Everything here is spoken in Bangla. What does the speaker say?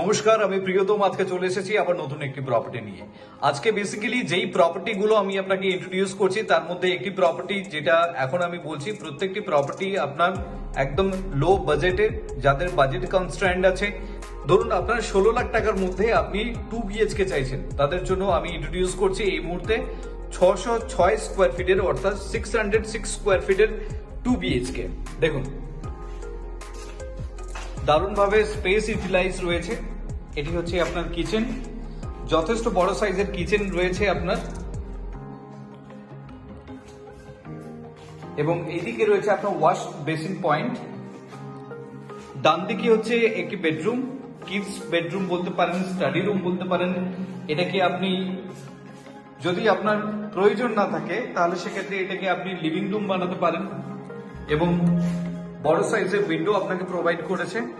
নমস্কার, আমি প্রিয়তম আজকে চলে এসেছি আবার নতুন একটি প্রপার্টি নিয়ে। আজকে বেসিক্যালি যেই প্রপার্টি গুলো আমি আপনাকে ইন্ট্রোডিউস করছি তার মধ্যে একটি প্রপার্টি যেটা এখন আমি বলছি, প্রত্যেকটি প্রপার্টি আপনার একদম লো বাজেটে, যাদের বাজেট কনস্ট্রেন্ট আছে, ধরুন আপনার 16 লাখ টাকার মধ্যে আপনি 2 BHK চাইছেন, তাদের জন্য আমি ইন্ট্রোডিউস করছি এই মুহূর্তে 606 স্কোয়ার ফিটের, অর্থাৎ 606 স্কোয়ার ফিটের 2 BHK। দেখুন, দারুণভাবে স্পেস ইউটিলাইজ রয়েছে। এটি হচ্ছে আপনার কিচেন, যথেষ্ট বড় সাইজের কিচেন রয়েছে আপনার, এবং এইদিকে রয়েছে আপনার ওয়াশ বেসিন পয়েন্ট। ডান দিকে হচ্ছে একটি বেডরুম, কিডস বেডরুম বলতে পারেন, স্টাডি রুম বলতে পারেন। এটাকে আপনি, যদি আপনার প্রয়োজন না থাকে তাহলে সেক্ষেত্রে এটাকে আপনি লিভিং রুম বানাতে পারেন, এবং বড় সাইজের উইন্ডো আপনাকে প্রোভাইড করেছে।